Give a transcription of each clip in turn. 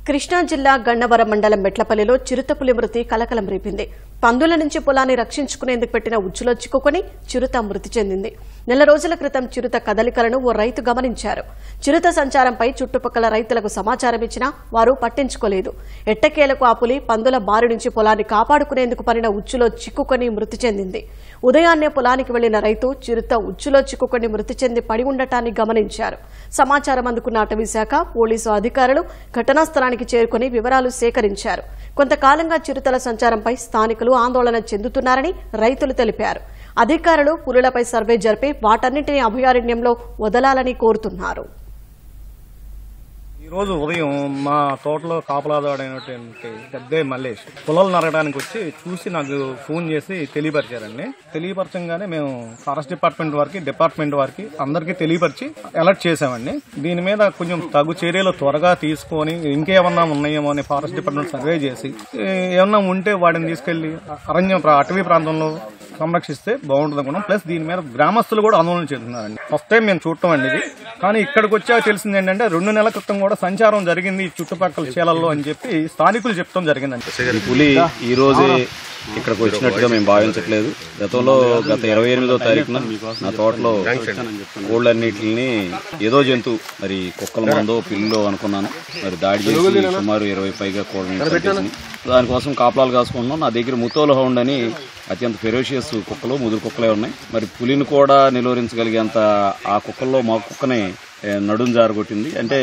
కృష్ణా జిల్లా గన్నవరం మండలం మెట్లపల్లిలో చిరుతపులి మృతి కలకలం రేపింది. పందుల నుంచి పొలాన్ని రక్షించుకునేందుకు పెట్టిన ఉచ్చులో చిక్కుకొని చిరుత మృతి చెందింది. నెల రోజుల క్రితం చిరుత కదలికలను ఓ రైతు గమనించారు. చిరుత సంచారంపై చుట్టుపక్కల రైతులకు సమాచారం ఇచ్చినా వారు పట్టించుకోలేదు. ఎట్టకేలకు ఆ పులి పందుల బారి నుంచి పొలాన్ని కాపాడుకునేందుకు పడిన ఉచ్చులో చిక్కుకొని మృతి చెందింది. ఉదయాన్నే పొలానికి వెళ్లిన రైతు చిరుత ఉచ్చులో చిక్కుకొని మృతి చెంది పడి ఉండటాన్ని గమనించారు. సమాచారం అందుకున్న అటవీశాఖ పోలీసు అధికారులు ఘటనా స్థలానికి చేరుకుని వివరాలు సేకరించారు. కొంతకాలంగా చిరుతల సంచారంపై స్థానికులు ఆందోళన చెందుతున్నారని రైతులు తెలిపారు. అధికారులు పులులపై సర్వే జరిపి వాటన్నింటినీ అభయారణ్యంలో వదలాలని కోరుతున్నారు. ఈ రోజు ఉదయం మా తోటలో కాపలాదాడైనటువంటి పెద్ద మల్లేష్ పొలాలు నరగడానికి వచ్చి చూసి నాకు ఫోన్ చేసి తెలియపరిచారండి. తెలియపరచంగానే మేము ఫారెస్ట్ డిపార్ట్మెంట్ వారికి అందరికీ తెలియపరిచి అలర్ట్ చేసామండి. దీని మీద కొంచెం తగు చర్యలు త్వరగా తీసుకొని ఇంకేమన్నా ఉన్నాయేమో అని ఫారెస్ట్ డిపార్ట్మెంట్ సర్వే చేసి ఏమన్నా ఉంటే వాటిని తీసుకెళ్లి అటవీ ప్రాంతంలో సంరక్షిస్తే బాగుంటుంది అనుకున్నాం. ప్లస్ దీని మీద గ్రామస్తులు కూడా ఆందోళన చెందుతున్నారండి. ఫస్ట్ టైం మేము చూడటం అండి ఇది. కానీ ఇక్కడికి వచ్చాక తెలిసింది ఏంటంటే 2 నెలల క్రితం కూడా సంచారం జరిగింది ఈ చుట్టుపక్కల చేలల్లో అని చెప్పి స్థానికులు చెప్తాం జరిగిందండి. ఈ పులి ఈ రోజే ఇక్కడికి వచ్చినట్టుగా మేము భావించట్లేదు. గత 28వ తారీఖున నా తోటలో కోళ్లన్నిటిని ఏదో జంతువు మరి కుక్కల మందో పిల్లిలో అనుకున్నాను మరి దాడి చేసి సుమారు 20 పైగా కోళ్ళని చంపేసింది. దానికోసం కాపలాలు కాసుకుంటున్నాం. నా దగ్గర ముతోల్ హౌండ్ అని అత్యంత ఫెరోషియస్ కుక్కలు ముదురు కుక్కలే ఉన్నాయి. మరి పులిని కూడా నిలువరించగలిగేంత ఆ కుక్కల్లో మా కుక్కనే నడుం జారగొట్టింది. అంటే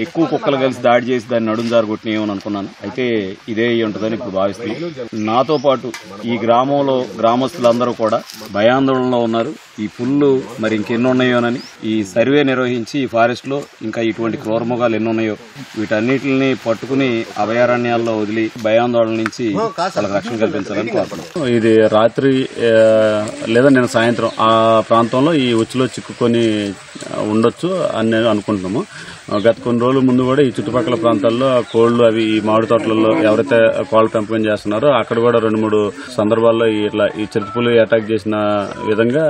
ఎక్కువ కుక్కలు కలిసి దాడి చేసి దాన్ని నడుం జారగొట్టిన ఏమని అనుకున్నాను. అయితే ఇదే ఉంటుందని ఇప్పుడు భావిస్తున్నాను. నాతో పాటు ఈ గ్రామంలో గ్రామస్తులందరూ కూడా భయాందోళనలో ఉన్నారు. ఈ పుల్లు మరి ఇంకెన్ని ఉన్నాయోనని ఈ సర్వే నిర్వహించి ఈ ఫారెస్ట్ లో ఇంకా ఇటువంటి క్రూరమృగాలు ఎన్ని ఉన్నాయో వీటన్నిటిని పట్టుకుని అభయారణ్యాల్లో వదిలి భయాందోళన నుంచి వాళ్ళకి రక్షణ కల్పించాలని కోరుతున్నాను. ఇది రాత్రి లేదా నిన్న సాయంత్రం ఆ ప్రాంతంలో ఈ ఉచ్చులో చిక్కుకొని ఉండొచ్చు అని నేను అనుకుంటున్నాము. గత కొన్ని రోజుల ముందు కూడా ఈ చుట్టుపక్కల ప్రాంతాల్లో కోళ్లు అవి ఈ మామిడి తోటలలో ఎవరైతే కోళ్ల పెంపకం చేస్తున్నారో అక్కడ కూడా 2-3 సందర్భాల్లో ఈ చిరుతపులి అటాక్ చేసిన విధంగా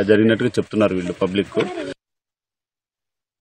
జరిగినట్టుగా చెప్తున్నారు వీళ్ళు పబ్లిక్.